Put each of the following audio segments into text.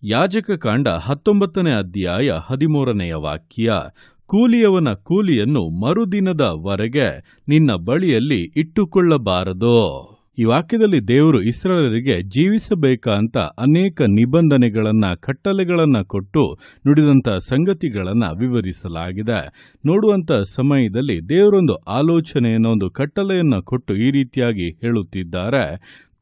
ಯಾಜಕ ಕಾಂಡ 19ನೇ ಅಧ್ಯಾಯ 13ನೆಯ ವಾಕ್ಯ. ಕೂಲಿಯವನ ಕೂಲಿಯನ್ನು ಮರುದಿನದ ವರೆಗೆ ನಿನ್ನ ಬಳಿಯಲ್ಲಿ ಇಟ್ಟುಕೊಳ್ಳಬಾರದು. ಈ ವಾಕ್ಯದಲ್ಲಿ ದೇವರು ಇಸ್ರಾಯೇಲರಿಗೆ ಜೀವಿಸಬೇಕಂತ ಅನೇಕ ನಿಬಂಧನೆಗಳನ್ನ, ಕಟ್ಟಳೆಗಳನ್ನ ಕೊಟ್ಟು ನುಡಿದಂಥ ಸಂಗತಿಗಳನ್ನ ವಿವರಿಸಲಾಗಿದೆ. ನೋಡುವಂಥ ಸಮಯದಲ್ಲಿ ದೇವರೊಂದು ಆಲೋಚನೆಯನ್ನು, ಒಂದು ಕಟ್ಟಳೆಯನ್ನ ಕೊಟ್ಟು ಈ ರೀತಿಯಾಗಿ ಹೇಳುತ್ತಿದ್ದಾರೆ: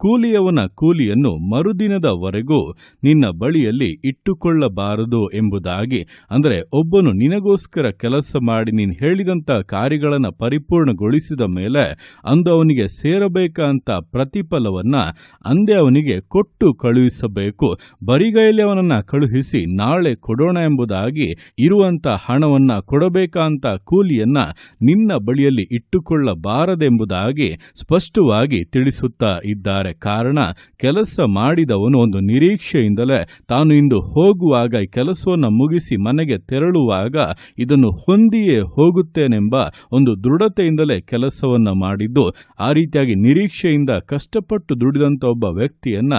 ಕೂಲಿಯವನ ಕೂಲಿಯನ್ನು ಮರುದಿನದವರೆಗೂ ನಿನ್ನ ಬಳಿಯಲ್ಲಿ ಇಟ್ಟುಕೊಳ್ಳಬಾರದು ಎಂಬುದಾಗಿ. ಅಂದರೆ ಒಬ್ಬನು ನಿನಗೋಸ್ಕರ ಕೆಲಸ ಮಾಡಿ ನೀನು ಹೇಳಿದಂಥ ಕಾರ್ಯಗಳನ್ನು ಪರಿಪೂರ್ಣಗೊಳಿಸಿದ ಮೇಲೆ ಅಂದು ಅವನಿಗೆ ಸೇರಬೇಕಂತ ಪ್ರತಿಫಲವನ್ನ ಅಂದೇ ಅವನಿಗೆ ಕೊಟ್ಟು ಕಳುಹಿಸಬೇಕು. ಬರಿಗೈಯಲ್ಲಿ ಅವನನ್ನು ಕಳುಹಿಸಿ ನಾಳೆ ಕೊಡೋಣ ಎಂಬುದಾಗಿ ಇರುವಂಥ ಹಣವನ್ನ ಕೊಡಬೇಕಂತ ಕೂಲಿಯನ್ನ ನಿನ್ನ ಬಳಿಯಲ್ಲಿ ಇಟ್ಟುಕೊಳ್ಳಬಾರದೆಂಬುದಾಗಿ ಸ್ಪಷ್ಟವಾಗಿ ತಿಳಿಸುತ್ತಾ ಇದ್ದಾರೆ. ಕಾರಣ, ಕೆಲಸ ಮಾಡಿದವನು ಒಂದು ನಿರೀಕ್ಷೆಯಿಂದಲೇ ತಾನು ಇಂದು ಹೋಗುವಾಗ ಈ ಕೆಲಸವನ್ನು ಮುಗಿಸಿ ಮನೆಗೆ ತೆರಳುವಾಗ ಇದನ್ನು ಹೊಂದಿಯೇ ಹೋಗುತ್ತೇನೆಂಬ ಒಂದು ದೃಢತೆಯಿಂದಲೇ ಕೆಲಸವನ್ನ ಮಾಡಿದ್ದು, ಆ ರೀತಿಯಾಗಿ ನಿರೀಕ್ಷೆಯಿಂದ ಕಷ್ಟಪಟ್ಟು ದುಡಿದಂಥ ಒಬ್ಬ ವ್ಯಕ್ತಿಯನ್ನ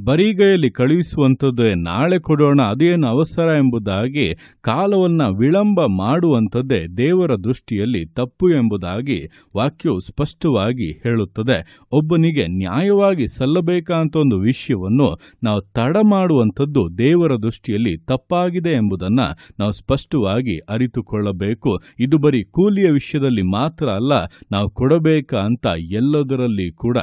ಬರಿಗೈಯಲ್ಲಿ ಕಳುಹಿಸುವಂಥದ್ದೇ, ನಾಳೆ ಕೊಡೋಣ ಅದೇನು ಅವಸರ ಎಂಬುದಾಗಿ ಕಾಲವನ್ನ ವಿಳಂಬ ಮಾಡುವಂಥದ್ದೇ ದೇವರ ದೃಷ್ಟಿಯಲ್ಲಿ ತಪ್ಪು ಎಂಬುದಾಗಿ ವಾಕ್ಯವು ಸ್ಪಷ್ಟವಾಗಿ ಹೇಳುತ್ತದೆ. ಒಬ್ಬನಿಗೆ ನ್ಯಾಯವಾಗಿ ಸಲ್ಲಬೇಕಂತ ಒಂದು ವಿಷಯವನ್ನು ನಾವು ತಡ ಮಾಡುವಂಥದ್ದು ದೇವರ ದೃಷ್ಟಿಯಲ್ಲಿ ತಪ್ಪಾಗಿದೆ ಎಂಬುದನ್ನು ನಾವು ಸ್ಪಷ್ಟವಾಗಿ ಅರಿತುಕೊಳ್ಳಬೇಕು. ಇದು ಬರೀ ಕೂಲಿಯ ವಿಷಯದಲ್ಲಿ ಮಾತ್ರ ಅಲ್ಲ, ನಾವು ಕೊಡಬೇಕಂತ ಎಲ್ಲದರಲ್ಲಿ ಕೂಡ,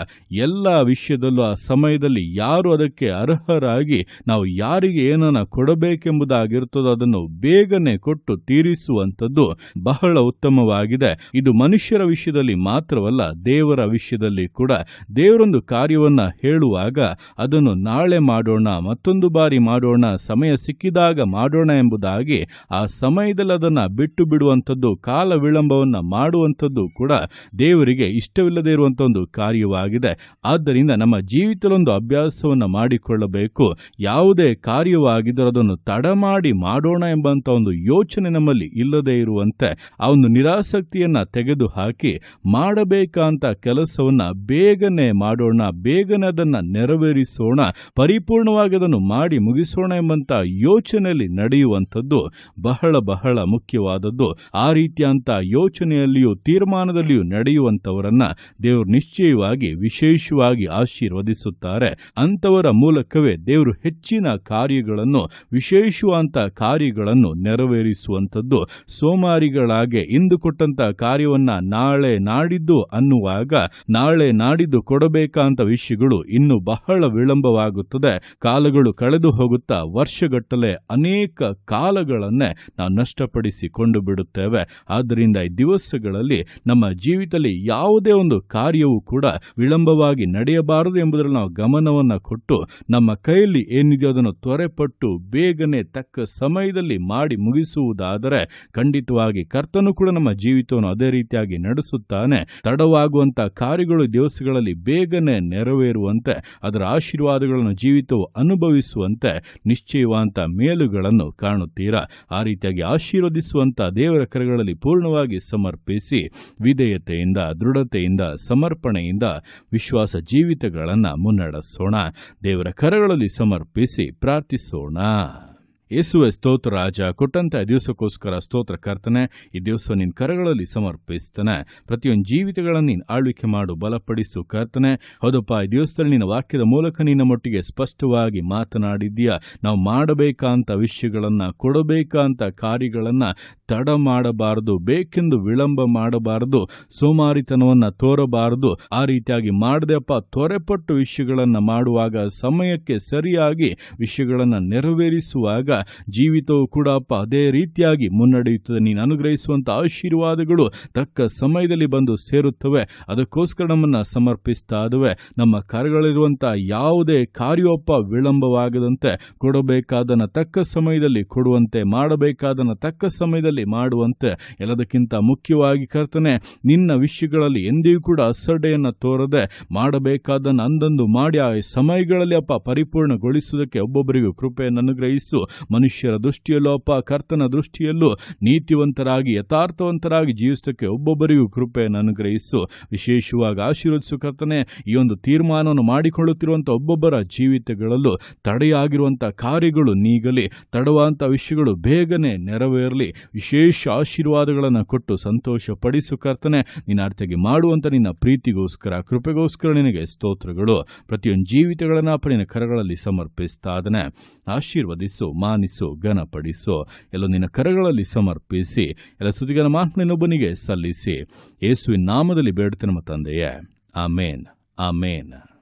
ಎಲ್ಲ ವಿಷಯದಲ್ಲೂ ಆ ಸಮಯದಲ್ಲಿ ಯಾರು ಅದಕ್ಕೆ ಅರ್ಹರಾಗಿ ನಾವು ಯಾರಿಗೆ ಏನನ್ನ ಕೊಡಬೇಕೆಂಬುದಾಗಿರ್ತದೋ ಅದನ್ನು ಬೇಗನೆ ಕೊಟ್ಟು ತೀರಿಸುವಂಥದ್ದು ಬಹಳ ಉತ್ತಮವಾಗಿದೆ. ಇದು ಮನುಷ್ಯರ ವಿಷಯದಲ್ಲಿ ಮಾತ್ರವಲ್ಲ, ದೇವರ ವಿಷಯದಲ್ಲಿ ಕೂಡ. ದೇವರೊಂದು ಕಾರ್ಯವನ್ನ ಹೇಳುವಾಗ ಅದನ್ನು ನಾಳೆ ಮಾಡೋಣ, ಮತ್ತೊಂದು ಬಾರಿ ಮಾಡೋಣ, ಸಮಯ ಸಿಕ್ಕಿದಾಗ ಮಾಡೋಣ ಎಂಬುದಾಗಿ ಆ ಸಮಯದಲ್ಲಿ ಅದನ್ನ ಬಿಟ್ಟು ಬಿಡುವಂಥದ್ದು, ಕಾಲ ವಿಳಂಬವನ್ನ ಮಾಡುವಂಥದ್ದು ಕೂಡ ದೇವರಿಗೆ ಇಷ್ಟವಿಲ್ಲದೆ ಇರುವಂಥ ಒಂದು ಕಾರ್ಯವಾಗಿದೆ. ಆದ್ದರಿಂದ ನಮ್ಮ ಜೀವಿತದಲ್ಲೊಂದು ಅಭ್ಯಾಸವನ್ನ ಮಾಡಿಕೊಳ್ಳಬೇಕು. ಯಾವುದೇ ಕಾರ್ಯವಾಗಿದ್ದರೂ ಅದನ್ನು ತಡ ಮಾಡಿ ಮಾಡೋಣ ಎಂಬಂತ ಒಂದು ಯೋಚನೆ ನಮ್ಮಲ್ಲಿ ಇಲ್ಲದೆ ಇರುವಂತೆ ಆ ಒಂದು ನಿರಾಸಕ್ತಿಯನ್ನ ತೆಗೆದು ಹಾಕಿ ಮಾಡಬೇಕಂತ ಕೆಲಸವನ್ನ ಬೇಗನೆ ಮಾಡೋಣ, ಬೇಗನೆ ಅದನ್ನು ನೆರವೇರಿಸೋಣ, ಪರಿಪೂರ್ಣವಾಗಿ ಅದನ್ನು ಮಾಡಿ ಮುಗಿಸೋಣ ಎಂಬಂತ ಯೋಚನೆಯಲ್ಲಿ ನಡೆಯುವಂಥದ್ದು ಬಹಳ ಬಹಳ ಮುಖ್ಯವಾದದ್ದು. ಆ ರೀತಿಯಂತ ಯೋಚನೆಯಲ್ಲಿಯೂ ತೀರ್ಮಾನದಲ್ಲಿಯೂ ನಡೆಯುವಂಥವರನ್ನ ದೇವರು ನಿಶ್ಚಯವಾಗಿ ವಿಶೇಷವಾಗಿ ಆಶೀರ್ವದಿಸುತ್ತಾರೆ. ಅಂಥವರ ಮೂಲಕವೇ ದೇವರು ಹೆಚ್ಚಿನ ಕಾರ್ಯಗಳನ್ನು, ವಿಶೇಷವಾದಂಥ ಕಾರ್ಯಗಳನ್ನು ನೆರವೇರಿಸುವಂಥದ್ದು. ಸೋಮಾರಿಗಳಾಗೆ ಇಂದು ಕೊಟ್ಟಂತ ಕಾರ್ಯವನ್ನ ನಾಳೆ ನಾಡಿದ್ದು ಅನ್ನುವಾಗ ನಾಳೆ ನಾಡಿದ್ದು ಕೊಡಬೇಕಂತ ವಿಷಯಗಳು ಇನ್ನು ಬಹಳ ವಿಳಂಬವಾಗುತ್ತದೆ. ಕಾಲಗಳು ಕಳೆದು ಹೋಗುತ್ತಾ ವರ್ಷಗಟ್ಟಲೆ ಅನೇಕ ಕಾಲಗಳನ್ನೇ ನಾವು ನಷ್ಟಪಡಿಸಿಕೊಂಡು ಬಿಡುತ್ತೇವೆ. ಆದ್ದರಿಂದ ಈ ದಿವಸಗಳಲ್ಲಿ ನಮ್ಮ ಜೀವಿತದಲ್ಲಿ ಯಾವುದೇ ಒಂದು ಕಾರ್ಯವೂ ಕೂಡ ವಿಳಂಬವಾಗಿ ನಡೆಯಬಾರದು ಎಂಬುದರಲ್ಲಿ ನಾವು ಗಮನವನ್ನು ಕೊಟ್ಟು ನಮ್ಮ ಕೈಯಲ್ಲಿ ಏನಿದೆಯೋ ಅದನ್ನು ತ್ವರೆಪಟ್ಟು ಬೇಗನೆ ತಕ್ಕ ಸಮಯದಲ್ಲಿ ಮಾಡಿ ಮುಗಿಸುವುದಾದರೆ ಖಂಡಿತವಾಗಿ ಕರ್ತನು ಕೂಡ ನಮ್ಮ ಜೀವಿತವನ್ನು ಅದೇ ರೀತಿಯಾಗಿ ನಡೆಸುತ್ತಾನೆ. ತಡವಾಗುವಂತ ಕಾರ್ಯಗಳು ದಿವಸಗಳಲ್ಲಿ ಬೇಗನೆ ನೆರವೇರುವಂತೆ, ಅದರ ಆಶೀರ್ವಾದಗಳನ್ನು ಜೀವಿತವು ಅನುಭವಿಸುವಂತೆ ನಿಶ್ಚಯವಾದಂಥ ಮೇಲುಗಳನ್ನು ಕಾಣುತ್ತೀರಾ? ಆ ರೀತಿಯಾಗಿ ಆಶೀರ್ವದಿಸುವಂಥ ದೇವರ ಕರಗಳಲ್ಲಿ ಪೂರ್ಣವಾಗಿ ಸಮರ್ಪಿಸಿ ವಿಧೇಯತೆಯಿಂದ, ದೃಢತೆಯಿಂದ, ಸಮರ್ಪಣೆಯಿಂದ ವಿಶ್ವಾಸ ಜೀವಿತಗಳನ್ನು ಮುನ್ನಡೆಸೋಣ. ದೇವರ ಕರಗಳಲ್ಲಿ ಸಮರ್ಪಿಸಿ ಪ್ರಾರ್ಥಿಸೋಣ. ಯೇಸುವೆ ಸ್ತೋತ್ರ ರಾಜ, ಕೊಟ್ಟಂತ ದಿವಸಕ್ಕೋಸ್ಕರ ಸ್ತೋತ್ರ ಕರ್ತನೆ. ಈ ದಿವಸ ನಿನ್ನ ಕರಗಳಲ್ಲಿ ಸಮರ್ಪಿಸ್ತಾನೆ. ಪ್ರತಿಯೊಂದು ಜೀವಿತಗಳನ್ನು ನೀನು ಆಳ್ವಿಕೆ ಮಾಡು, ಬಲಪಡಿಸು ಕರ್ತನೆ. ಹೌದಪ್ಪ, ಈ ದಿವಸದಲ್ಲಿ ನಿನ್ನ ವಾಕ್ಯದ ಮೂಲಕ ನಿನ್ನ ಮಟ್ಟಿಗೆ ಸ್ಪಷ್ಟವಾಗಿ ಮಾತನಾಡಿದ್ದೀಯ. ನಾವು ಮಾಡಬೇಕಂತ ವಿಷಯಗಳನ್ನು, ಕೊಡಬೇಕಂತ ಕಾರ್ಯಗಳನ್ನು ತಡ ಮಾಡಬಾರದು, ಬೇಕೆಂದು ವಿಳಂಬ ಮಾಡಬಾರದು, ಸೋಮಾರಿತನವನ್ನು ತೋರಬಾರದು. ಆ ರೀತಿಯಾಗಿ ಮಾಡದೆಪ್ಪ, ತ್ವರೆಪಟ್ಟು ವಿಷಯಗಳನ್ನು ಮಾಡುವಾಗ, ಸಮಯಕ್ಕೆ ಸರಿಯಾಗಿ ವಿಷಯಗಳನ್ನು ನೆರವೇರಿಸುವಾಗ ಜೀವಿತವು ಕೂಡ ಅಪ್ಪ ಅದೇ ರೀತಿಯಾಗಿ ಮುನ್ನಡೆಯುತ್ತದೆ. ನೀನು ಅನುಗ್ರಹಿಸುವಂಥ ಆಶೀರ್ವಾದಗಳು ತಕ್ಕ ಸಮಯದಲ್ಲಿ ಬಂದು ಸೇರುತ್ತವೆ. ಅದಕ್ಕೋಸ್ಕರ ನಮ್ಮನ್ನು ಸಮರ್ಪಿಸ್ತಾ ಇದ್ದೇವೆ. ನಮ್ಮ ಕರಗಳಿರುವಂಥ ಯಾವುದೇ ಕಾರ್ಯವಪ್ಪ ವಿಳಂಬವಾಗದಂತೆ, ಕೊಡಬೇಕಾದನ್ನು ತಕ್ಕ ಸಮಯದಲ್ಲಿ ಕೊಡುವಂತೆ, ಮಾಡಬೇಕಾದನ್ನು ತಕ್ಕ ಸಮಯದಲ್ಲಿ ಜೀವಿತಗಳಲ್ಲಿ ಮಾಡುವಂತೆ, ಎಲ್ಲದಕ್ಕಿಂತ ಮುಖ್ಯವಾಗಿ ಕರ್ತನೆ ನಿನ್ನ ವಿಷಯಗಳಲ್ಲಿ ಎಂದಿಗೂ ಕೂಡ ಅಸಡ್ಡೆಯನ್ನು ತೋರದೆ ಮಾಡಬೇಕಾದನ್ನು ಅಂದಂದು ಮಾಡಿ ಆ ಸಮಯಗಳಲ್ಲಿ ಅಪ್ಪ ಪರಿಪೂರ್ಣಗೊಳಿಸುವುದಕ್ಕೆ ಒಬ್ಬೊಬ್ಬರಿಗೂ ಕೃಪೆಯನ್ನು ಅನುಗ್ರಹಿಸು. ಮನುಷ್ಯರ ದೃಷ್ಟಿಯಲ್ಲೂ ಅಪ್ಪ ಕರ್ತನ ದೃಷ್ಟಿಯಲ್ಲೂ ನೀತಿವಂತರಾಗಿ ಯಥಾರ್ಥವಂತರಾಗಿ ಜೀವಿಸೋಕ್ಕೆ ಒಬ್ಬೊಬ್ಬರಿಗೂ ಕೃಪೆಯನ್ನು ಅನುಗ್ರಹಿಸು. ವಿಶೇಷವಾಗಿ ಆಶೀರ್ವದಿಸು ಕರ್ತನೆ. ಈ ಒಂದು ತೀರ್ಮಾನವನ್ನು ಮಾಡಿಕೊಳ್ಳುತ್ತಿರುವಂಥ ಒಬ್ಬೊಬ್ಬರ ಜೀವಿತಗಳಲ್ಲೂ ತಡೆಯಾಗಿರುವಂಥ ಕಾರ್ಯಗಳು ನೀಗಲಿ, ತಡವಾದಂಥ ವಿಷಯಗಳು ಬೇಗನೆ ನೆರವೇರಲಿ. ವಿಶೇಷ ಆಶೀರ್ವಾದಗಳನ್ನು ಕೊಟ್ಟು ಸಂತೋಷ ಪಡಿಸು ಕರ್ತನೆ. ನಿನ್ನ ಅರ್ಥಗೆ ಮಾಡುವಂಥ ನಿನ್ನ ಪ್ರೀತಿಗೋಸ್ಕರ ಕೃಪೆಗೋಸ್ಕರ ನಿನಗೆ ಸ್ತೋತ್ರಗಳು. ಪ್ರತಿಯೊಂದು ಜೀವಿತಗಳನ್ನು ಅಪ್ಪ ನಿನ್ನ ಕರಗಳಲ್ಲಿ ಸಮರ್ಪಿಸ್ತಾದನೆ. ಆಶೀರ್ವದಿಸು, ಮಾನಿಸು, ಘನಪಡಿಸು. ಎಲ್ಲ ನಿನ್ನ ಕರಗಳಲ್ಲಿ ಸಮರ್ಪಿಸಿ ಎಲ್ಲ ಸ್ತುತಿಗಳ ಮಾತ್ರ ನಿನ್ನೊಬ್ಬನಿಗೆ ಸಲ್ಲಿಸಿ ಯೇಸುವಿನ ನಾಮದಲ್ಲಿ ಬೇಡುತ್ತೇನೆ ನಮ್ಮ ತಂದೆಯೇ. ಆಮೇನ್, ಆಮೇನ್.